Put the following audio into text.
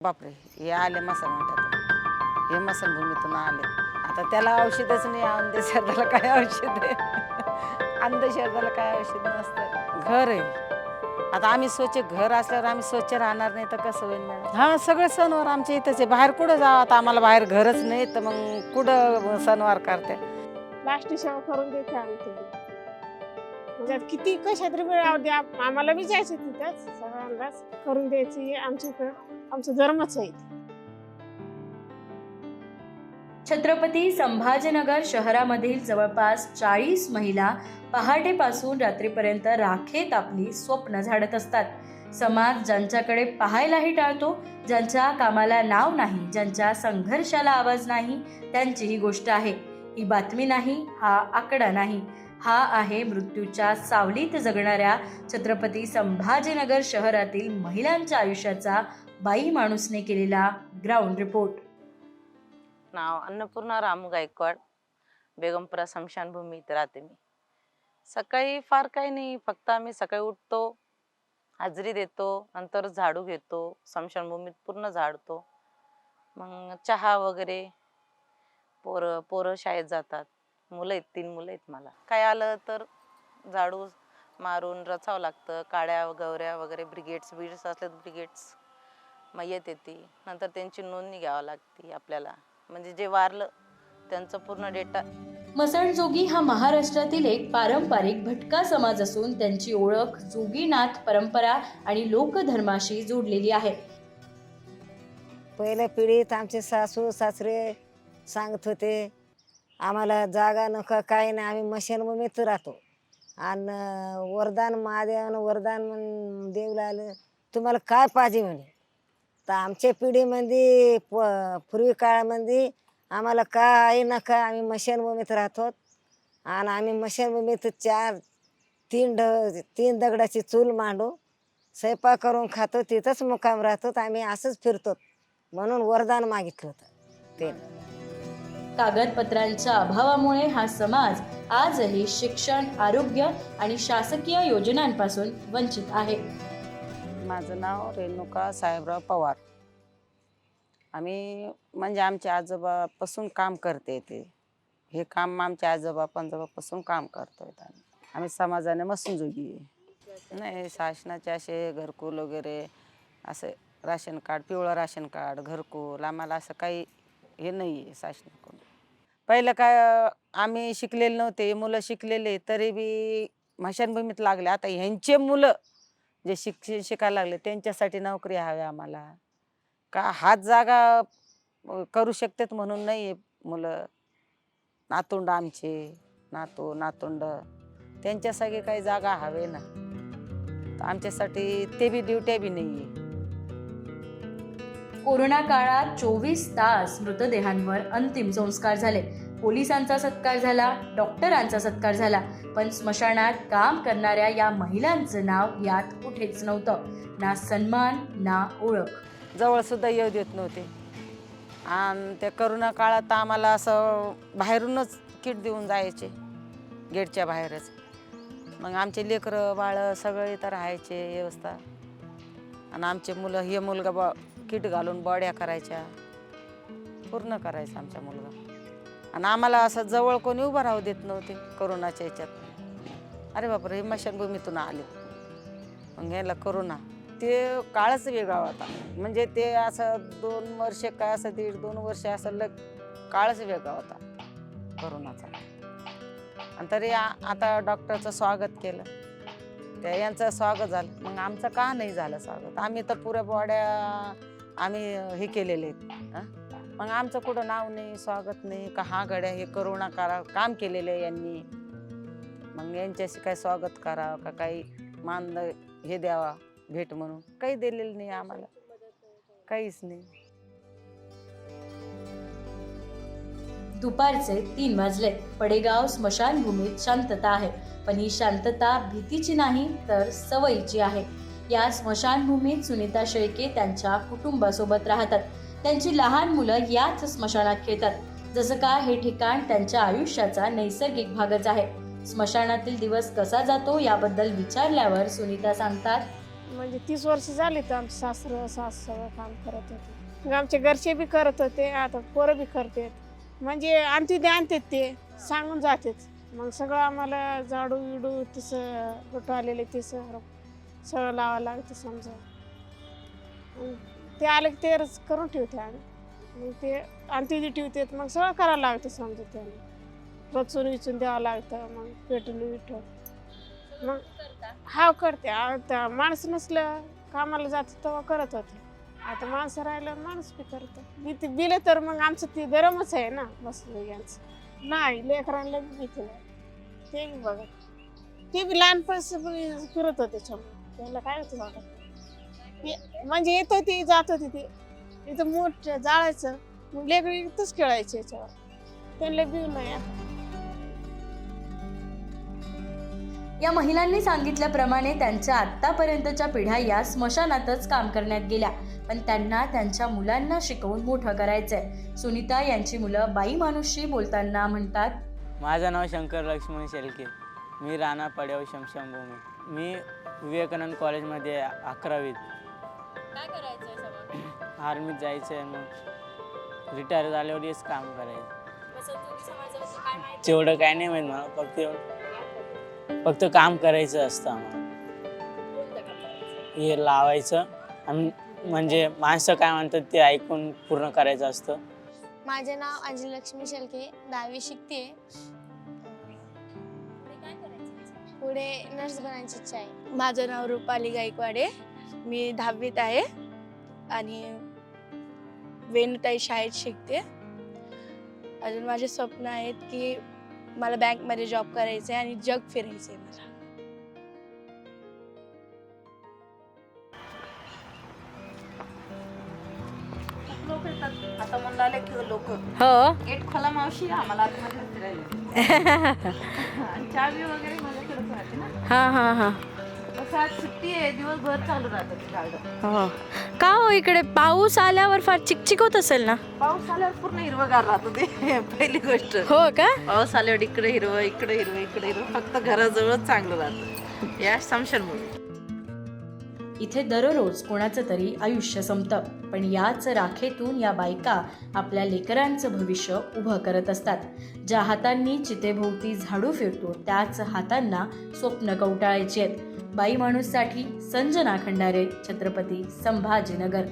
बापरे, हे आले मसन म्हणतात, हे मसनभूमीतून आले. आता त्याला औषधच नाही, अंधश्रद्धाला काय औषध आहे? अंधश्रद्धाला काय औषध नसतं. घर आहे. आता आम्ही स्वच्छ घर असल्यावर आम्ही स्वच्छ राहणार नाही तर कसं होईल मॅडम? हा, सगळे सणवार आमच्या इथंच आहे. बाहेर कुठं जावं? आता आम्हाला बाहेर घरच नाही तर मग कुठं सणवार करते? लास्ट सेवा करून देते आमची. म्हणजे किती कशा तरी वेळ राहू द्या, आम्हाला बी जायचं तिथंच सगळ्यांनाच करून द्यायची. आमचं धर्मच आहे. छत्रपती संभाजीनगर शहरामधील जवळपास 40 महिला पहाटेपासून रात्रीपर्यंत राखेत आपली स्वप्न झाडत असतात. समाज ज्यांच्याकडे पाहायलाही टाळतो, ज्यांच्या कामाला नाव नाही, ज्यांच्या संघर्षाला आवाज नाही, त्यांची ही गोष्ट आहे. ही बातमी नाही, हा आकडा नाही, हा आहे मृत्यूच्या सावलीत जगणाऱ्या छत्रपती संभाजीनगर शहरातील महिलांच्या आयुष्याचा बाई माणूसने केलेला ग्राउंड रिपोर्ट. नाव अन्नपूर्णा रामू गायकवाड, बेगमपुरा स्मशानभूमीत राहते मी. सकाळी फार काही नाही, फक्त आम्ही सकाळी उठतो, हाजरी देतो, नंतर झाडू घेतो, स्मशानभूमीत पूर्ण झाडतो, मग चहा वगैरे. पोरं शाळेत जातात, मुलं आहेत, 3 मुलं आहेत मला. काय आलं तर झाडू मारून रचावं लागतं. काड्या गवऱ्या वगैरे ब्रिगेड्स असले तर ब्रिगेड्स मयत येते, नंतर त्यांची नोंदणी घ्यावी लागते आपल्याला. म्हणजे जे वारलं त्यांचा पूर्ण डेटा. मसणजोगी हा महाराष्ट्रातील एक पारंपरिक भटका समाज असून त्यांची ओळख जोगीनाथ परंपरा आणि लोकधर्माशी जोडलेली आहे. पहिल्या पिढीत आमचे सासू सासरे सांगत होते, आम्हाला जागा नका काही नाही, आम्ही मशानभूमीत राहतो. आणि वरदान महादेवानं वरदान देवला आलं, तुम्हाला काय पाहिजे म्हणे. तर आमच्या पिढीमध्ये पूर्वी काळामध्ये आम्हाला काय नका, आम्ही मशानभूमीत राहतो. आणि आम्ही मशानभूमीत 3 दगडाची चूल मांडू, स्वयंपाक करून खातो, तिथंच मुक्काम राहतो. आम्ही असंच फिरतो म्हणून वरदान मागितलं होतं ते. कागदपत्रांच्या अभावामुळे हा समाज आजही शिक्षण, आरोग्य आणि शासकीय योजनांपासून वंचित आहे. माझं नाव रेणुका साहेबराव पवार. आम्ही म्हणजे आमच्या आजोबापासून काम करते ते. हे काम आमच्या आजोबा पंजोबापासून काम करतोय आम्ही समाजाने मसणजोगी नाही. शासनाचे असे घरकुल वगैरे, असे राशन कार्ड, पिवळं राशन कार्ड, घरकुल, आम्हाला असं काही हे नाही आहे शासनाकडून. पहिलं काय आम्ही शिकलेले नव्हते, मुलं शिकलेले तरी बी मशानभूमीत लागले. आता ह्यांचे मुलं जे शिकायला लागले त्यांच्यासाठी नोकरी हवी आम्हाला. का हात जागा करू शकतात म्हणून नाही आहे मुलं. नातुंड आमचे, नातुंड त्यांच्यासाठी काही जागा हवे ना. तर आमच्यासाठी ते बी ड्युट्या बी नाही आहे. कोरोना काळात 24 तास मृतदेहांवर अंतिम संस्कार झाले. पोलिसांचा सत्कार झाला, डॉक्टरांचा सत्कार झाला, पण स्मशानात काम करणाऱ्या या महिलांचं नाव यात कुठेच नव्हतं. ना सन्मान, ना ओळख. जवळ सुद्धा येऊ देत नव्हते. आणि त्या करोना काळात आम्हाला असं बाहेरूनच किट देऊन जायचे, गेटच्या बाहेरच. मग आमचे लेकरं बाळं सगळे इथं राहायचे व्यवस्था. आणि आमचे मुलं, हे मुलगा किट घालून बॉड्या करायच्या, पूर्ण करायचा आमचा मुलगा. आणि आम्हाला असं जवळ कोणी उभं राहू देत नव्हते करोनाच्या ह्याच्यात. अरे बापरे, हे मशानभूमीतून आले, मग ह्याला करोना. ते काळच वेगळा होता. म्हणजे ते असं 2 वर्ष काय, असं 1.5-2 वर्ष असं काळच वेगळा होता करोनाचा. आणि तरी आता डॉक्टरचं स्वागत केलं, त्या यांचं स्वागत झालं. मग आमचं का नाही झालं स्वागत? आम्ही तर पुऱ्या बॉड्या आम्ही हे केलेले आहेत. मग आमचं कुठं नाव नाही, स्वागत नाही. का हा गड्या हे करोना काम केलेलं आहे यांनी, मग यांच्याशी काय स्वागत करावं का काही मान हे द्यावा भेट म्हणून? काही दिलेलं नाही आम्हाला, काहीच नाही. दुपारचे 3 वाजले. पडेगाव स्मशानभूमीत शांतता आहे, पण ही शांतता भीतीची नाही तर सवयीची आहे. या स्मशानभूमीत सुनीता शेळके त्यांच्या कुटुंबासोबत राहतात. त्यांची लहान मुलं याच स्मशानात खेळतात. जसं का हे ठिकाण त्यांच्या आयुष्याचा नैसर्गिक भागच आहे. स्मशानातील दिवस कसा जातो याबद्दल विचारल्यावर सुनीता सांगतात, म्हणजे 30 वर्ष झाली तर आमचे सासरं सास सगळं काम करत होते. मग आमचे घरचे बी करत होते, आता पोरं बी करतात. म्हणजे आणतात ते सांगून जातात. मग सगळं आम्हाला झाडू विडू तसं गटू आलेले ते सगळं लावावं लागतं समजा. मग ते आले की ते करून ठेवते आम्ही. मग ते आणते ठेवतात, मग सगळं करावं लागतं समजा. त्याला रचून विचून द्यावं लागतं, मग पेटून विठव मग हा करते. आता माणसं नसलं कामाला जातं तेव्हा करत होते. आता माणसं राहिलं माणूस बी करतं. बिलं तर मग आमचं ते गरमच आहे ना बसलं यांचं. नाही लेकरांना बी भीती नाही, ते बी बघत. ते बी लहानपणी फिरत होते समोर, त्याला काय होतं बघा. म्हणजे येत होती जात होती ती इथं मोठ जाळायचं, मग लेकरं इथंच खेळायचे याच्यावर. त्यांना बी नाही. या महिलांनी सांगितल्याप्रमाणे त्यांच्या आत्तापर्यंतच्या पिढ्या या स्मशानातच काम करण्यात गेल्या, पण त्यांना त्यांच्या मुलांना शिकवून मोठं करायचंय. सुनीता यांची मुलं बाई माणूसशी बोलताना म्हणतात, माझं नाव शंकर लक्ष्मण शेळके, मी राणा पड्याव शमशानभूमी. मी विवेकानंद कॉलेजमध्ये 11वीत. काय करायचंय? आर्मीत जायचं आहे, मग रिटायर झाल्यावर हेच काम करायचं. तेवढं काय नाही माहीत मला, फक्त काम करायचं असतं आम्हाला. हे लावायचं आणि म्हणजे माणसं काय म्हणतात ते ऐकून पूर्ण करायचं असतं. माझे नाव अंजली लक्ष्मी शेळके, 10वी शिकते. पुढे नर्स बनायची इच्छा आहे. माझं नाव रुपाली गायकवाडे, मी 10वीत आहे आणि वेणुताई शाळेत शिकते. अजून माझे स्वप्न आहेत की मला बँकमध्ये जॉब करायचं आहे आणि जग फिरायचं आहे मला. लोक येतात आता म्हणलं आले की लोक हो. गेट खोला मावशी आम्हाला आतमध्ये फिरायला आणि चावी वगैरे माझ्याकडेच राहते ना. हा. असं आज सुट्टी आहे, दिवसभर चालू राहतं ते गार्डन. हो का हो, इकडे पाऊस आल्यावर फार चिकचिक होत असेल ना? पाऊस आल्यावर पूर्ण हिरवगार राहतं ते पहिली गोष्ट. हो का? पाऊस आल्यावर इकडे हिरवं इकडे हिरवं इकडे हिरवं, फक्त घराजवळच चांगलं राहतं या स्मशानभूमी. इथे दररोज कोणाचं तरी आयुष्य संपतं, पण याच राखेतून या बायका आपल्या लेकरांचं भविष्य उभं करत असतात. ज्या हातांनी चितेभोवती झाडू फिरतो त्याच हातांना स्वप्न कवटाळायची आहेत. बाई माणूससाठी संजना खंडारे, छत्रपती संभाजीनगर.